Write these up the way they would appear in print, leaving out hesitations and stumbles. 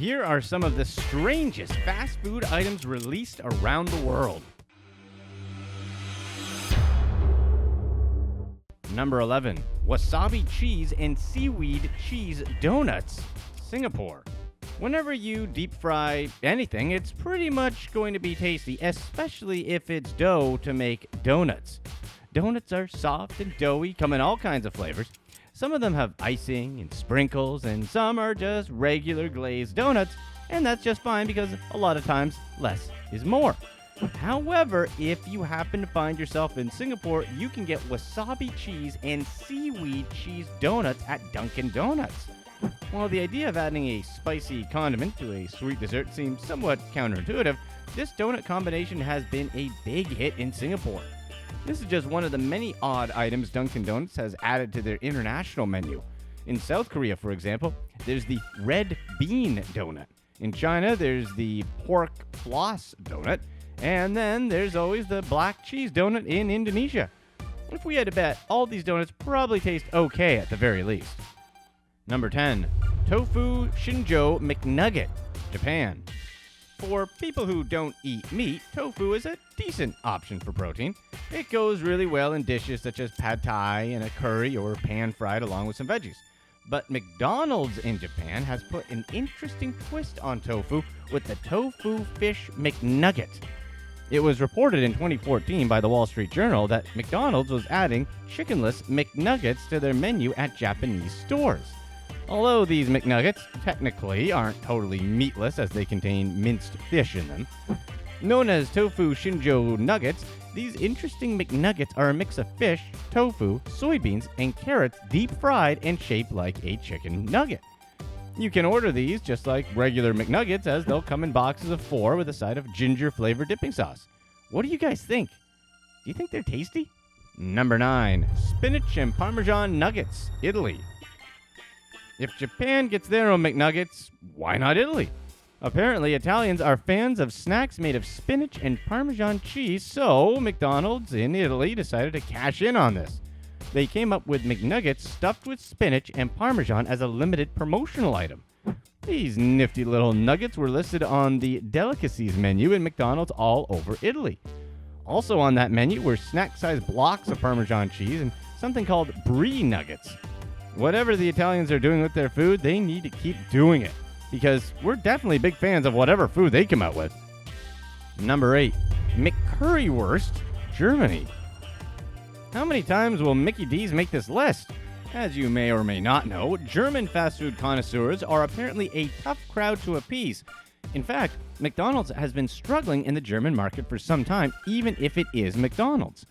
Here are some of the strangest fast food items released around the world. Number 11. Wasabi cheese and seaweed cheese donuts, Singapore. Whenever you deep fry anything, it's pretty much going to be tasty, especially if it's dough to make donuts. Donuts are soft and doughy, come in all kinds of flavors. Some of them have icing and sprinkles, and some are just regular glazed donuts, and that's just fine because a lot of times less is more. However, if you happen to find yourself in Singapore, you can get wasabi cheese and seaweed cheese donuts at Dunkin Donuts. While the idea of adding a spicy condiment to a sweet dessert seems somewhat counterintuitive, this donut combination has been a big hit in Singapore. This is just one of the many odd items Dunkin Donuts has added to their international menu. In South Korea, for example, there's the red bean donut. In China, there's the pork floss donut. And then there's always the black cheese donut in Indonesia. If we had to bet, all these donuts probably taste okay at the very least. Number 10. TOFU SHINJO McNugget, Japan. For people who don't eat meat, tofu is a decent option for protein. It goes really well in dishes such as pad thai and a curry or pan-fried along with some veggies. But McDonald's in Japan has put an interesting twist on tofu with the tofu fish McNugget. It was reported in 2014 by the Wall Street Journal that McDonald's was adding chickenless McNuggets to their menu at Japanese stores. Although these McNuggets technically aren't totally meatless as they contain minced fish in them. Known as Tofu Shinjo Nuggets, these interesting McNuggets are a mix of fish, tofu, soybeans, and carrots deep fried and shaped like a chicken nugget. You can order these just like regular McNuggets as they'll come in boxes of 4 with a side of ginger-flavored dipping sauce. What do you guys think? Do you think they're tasty? Number 9. Spinach and Parmesan Nuggets, Italy. If Japan gets their own McNuggets, why not Italy? Apparently, Italians are fans of snacks made of spinach and Parmesan cheese, so McDonald's in Italy decided to cash in on this. They came up with McNuggets stuffed with spinach and Parmesan as a limited promotional item. These nifty little nuggets were listed on the delicacies menu in McDonald's all over Italy. Also on that menu were snack-sized blocks of Parmesan cheese and something called brie nuggets. Whatever the Italians are doing with their food, they need to keep doing it, because we're definitely big fans of whatever food they come out with. Number 8. MCCURRYWURST, Germany. How many times will Mickey D's make this list? As you may or may not know, German fast food connoisseurs are apparently a tough crowd to appease. In fact, McDonald's has been struggling in the German market for some time, even if it is McDonald's.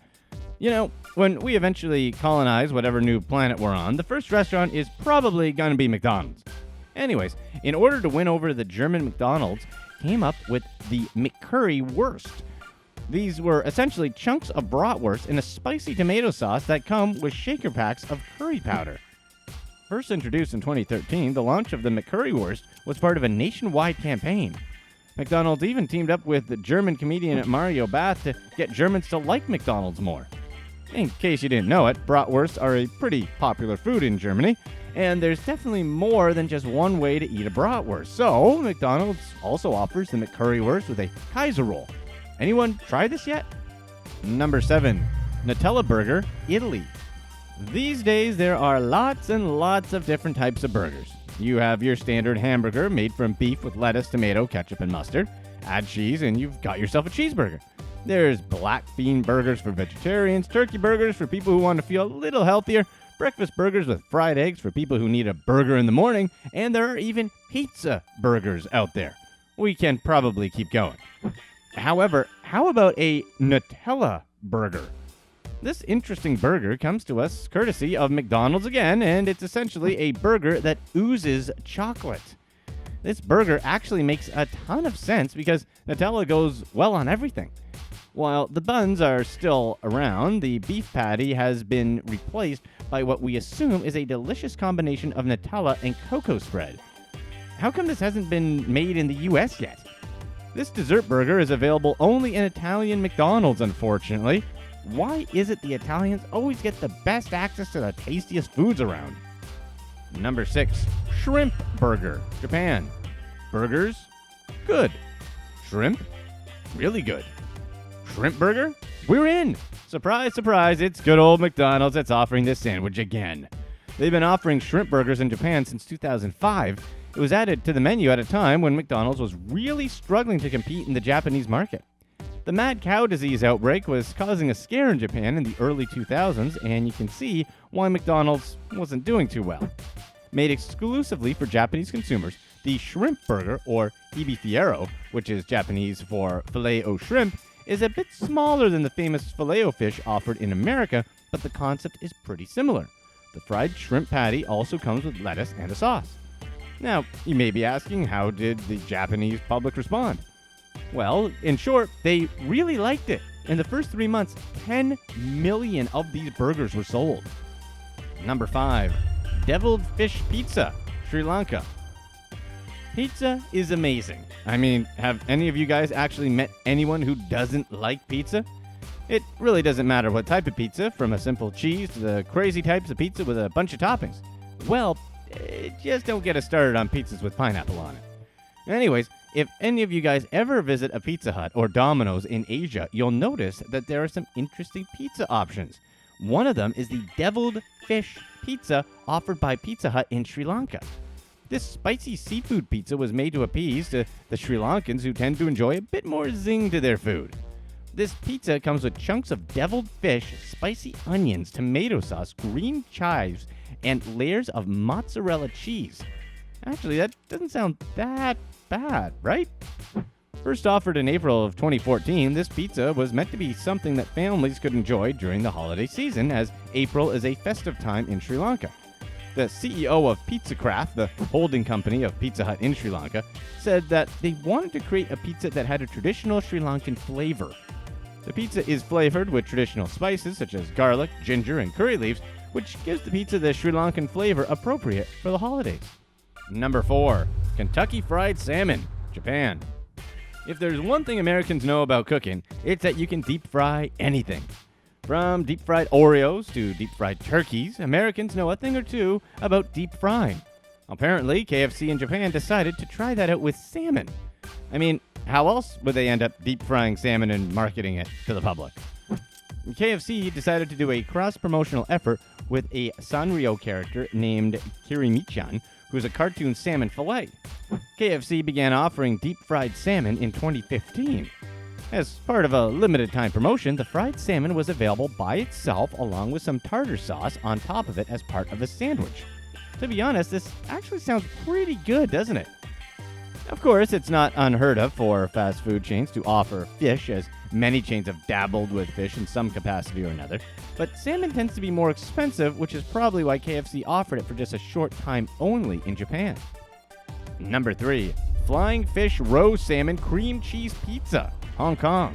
You know, when we eventually colonize whatever new planet we're on, the first restaurant is probably going to be McDonald's. Anyways, in order to win over the German McDonald's, came up with the McCurrywurst. These were essentially chunks of bratwurst in a spicy tomato sauce that come with shaker packs of curry powder. First introduced in 2013, the launch of the McCurrywurst was part of a nationwide campaign. McDonald's even teamed up with the German comedian Mario Barth to get Germans to like McDonald's more. In case you didn't know it, bratwursts are a pretty popular food in Germany, and there's definitely more than just one way to eat a bratwurst. So, McDonald's also offers the McCurrywurst with a Kaiser roll. Anyone try this yet? Number 7. Nutella burger, Italy. These days, there are lots and lots of different types of burgers. You have your standard hamburger made from beef with lettuce, tomato, ketchup, and mustard. Add cheese, and you've got yourself a cheeseburger. There's black bean burgers for vegetarians, turkey burgers for people who want to feel a little healthier, breakfast burgers with fried eggs for people who need a burger in the morning, and there are even pizza burgers out there. We can probably keep going. However, how about a Nutella burger? This interesting burger comes to us courtesy of McDonald's again, and it's essentially a burger that oozes chocolate. This burger actually makes a ton of sense because Nutella goes well on everything. While the buns are still around, the beef patty has been replaced by what we assume is a delicious combination of Nutella and cocoa spread. How come this hasn't been made in the US yet? This dessert burger is available only in Italian McDonald's, unfortunately. Why is it the Italians always get the best access to the tastiest foods around? Number 6. Shrimp burger, Japan. Burgers? Good. Shrimp? Really good. Shrimp burger? We're in! Surprise, surprise, it's good old McDonald's that's offering this sandwich again. They've been offering shrimp burgers in Japan since 2005. It was added to the menu at a time when McDonald's was really struggling to compete in the Japanese market. The mad cow disease outbreak was causing a scare in Japan in the early 2000s, and you can see why McDonald's wasn't doing too well. Made exclusively for Japanese consumers, the shrimp burger, or ebifiero, which is Japanese for filet-o shrimp, is a bit smaller than the famous filet-o fish offered in America, but the concept is pretty similar. The fried shrimp patty also comes with lettuce and a sauce. Now, you may be asking, how did the Japanese public respond? Well, in short, they really liked it. In the first 3 months, 10 million of these burgers were sold. Number 5. Deviled fish pizza, Sri Lanka. Pizza is amazing. I mean, have any of you guys actually met anyone who doesn't like pizza? It really doesn't matter what type of pizza, from a simple cheese to the crazy types of pizza with a bunch of toppings. Well, just don't get us started on pizzas with pineapple on it. Anyways, if any of you guys ever visit a Pizza Hut or Domino's in Asia, you'll notice that there are some interesting pizza options. One of them is the deviled fish pizza offered by Pizza Hut in Sri Lanka. This spicy seafood pizza was made to appease the Sri Lankans, who tend to enjoy a bit more zing to their food. This pizza comes with chunks of deviled fish, spicy onions, tomato sauce, green chives, and layers of mozzarella cheese. Actually, that doesn't sound that bad, right? First offered in April of 2014, this pizza was meant to be something that families could enjoy during the holiday season, as April is a festive time in Sri Lanka. The CEO of Pizza Craft, the holding company of Pizza Hut in Sri Lanka, said that they wanted to create a pizza that had a traditional Sri Lankan flavor. The pizza is flavored with traditional spices such as garlic, ginger, and curry leaves, which gives the pizza the Sri Lankan flavor appropriate for the holidays. Number 4. Kentucky Fried Salmon, Japan. If there's one thing Americans know about cooking, it's that you can deep fry anything. From deep fried Oreos to deep fried turkeys, Americans know a thing or two about deep frying. Apparently, KFC in Japan decided to try that out with salmon. I mean, how else would they end up deep frying salmon and marketing it to the public? KFC decided to do a cross-promotional effort with a Sanrio character named Kirimi-chan, who's a cartoon salmon fillet. KFC began offering deep-fried salmon in 2015. As part of a limited-time promotion, the fried salmon was available by itself along with some tartar sauce on top of it as part of a sandwich. To be honest, this actually sounds pretty good, doesn't it? Of course, it's not unheard of for fast food chains to offer fish, as many chains have dabbled with fish in some capacity or another, but salmon tends to be more expensive, which is probably why KFC offered it for just a short time only in Japan. Number 3. Flying Fish Roe Salmon Cream Cheese Pizza, Hong Kong.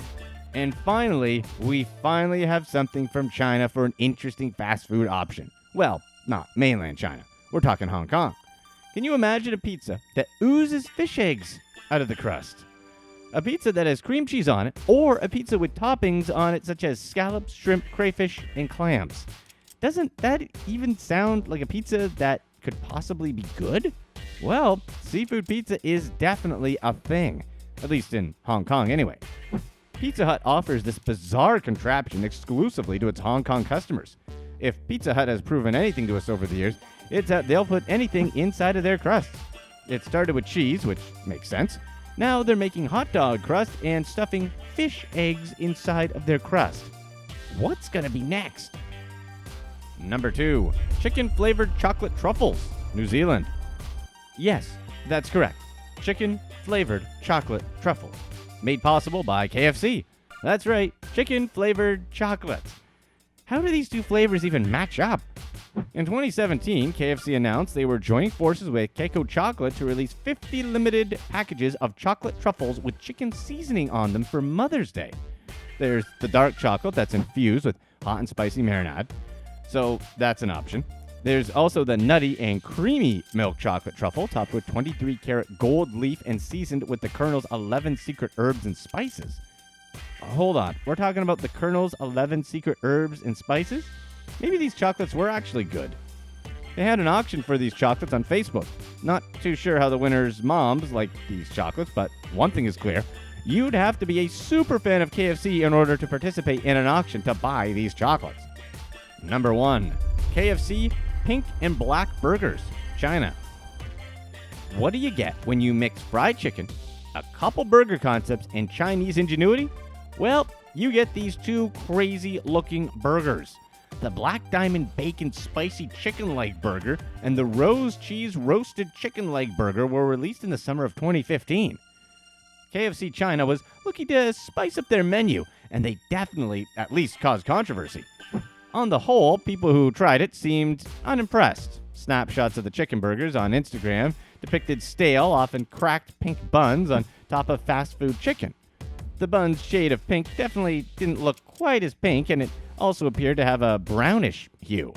And finally, we have something from China for an interesting fast food option. Well, not mainland China. We're talking Hong Kong. Can you imagine a pizza that oozes fish eggs out of the crust? A pizza that has cream cheese on it, or a pizza with toppings on it such as scallops, shrimp, crayfish, and clams. Doesn't that even sound like a pizza that could possibly be good? Well, seafood pizza is definitely a thing, at least in Hong Kong anyway. Pizza Hut offers this bizarre contraption exclusively to its Hong Kong customers. If Pizza Hut has proven anything to us over the years, it's that they'll put anything inside of their crust. It started with cheese, which makes sense. Now they're making hot dog crust and stuffing fish eggs inside of their crust. What's gonna be next? Number 2. Chicken-flavored chocolate truffles, New Zealand. Yes, that's correct. Chicken-flavored chocolate truffles. Made possible by KFC. That's right, chicken-flavored chocolate. How do these two flavors even match up? In 2017, KFC announced they were joining forces with Keiko Chocolate to release 50 limited packages of chocolate truffles with chicken seasoning on them for Mother's Day. There's the dark chocolate that's infused with hot and spicy marinade, so that's an option. There's also the nutty and creamy milk chocolate truffle topped with 23-karat gold leaf and seasoned with the Colonel's 11 secret herbs and spices. Hold on, we're talking about the Colonel's 11 secret herbs and spices? Maybe these chocolates were actually good. They had an auction for these chocolates on Facebook. Not too sure how the winners' moms like these chocolates, but one thing is clear. You'd have to be a super fan of KFC in order to participate in an auction to buy these chocolates. Number 1. KFC Pink and Black Burgers, China. What do you get when you mix fried chicken, a couple burger concepts, and Chinese ingenuity? Well, you get these two crazy-looking burgers. The Black Diamond Bacon Spicy Chicken Leg Burger and the Rose Cheese Roasted Chicken Leg Burger were released in the summer of 2015. KFC China was looking to spice up their menu, and they definitely at least caused controversy. On the whole, people who tried it seemed unimpressed. Snapshots of the chicken burgers on Instagram depicted stale, often cracked pink buns on top of fast food chicken. The bun's shade of pink definitely didn't look quite as pink, and it also appeared to have a brownish hue.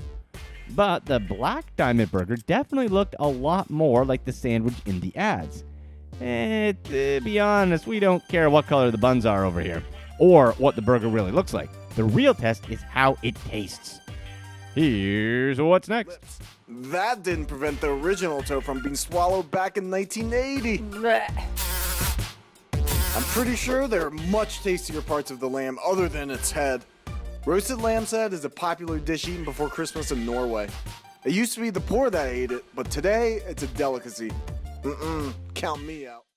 But the Black Diamond Burger definitely looked a lot more like the sandwich in the ads. To be honest, we don't care what color the buns are over here, or what the burger really looks like. The real test is how it tastes. Here's what's next. That didn't prevent the original toe from being swallowed back in 1980. I'm pretty sure there are much tastier parts of the lamb other than its head. Roasted lamb's head is a popular dish eaten before Christmas in Norway. It used to be the poor that ate it, but today it's a delicacy. Count me out.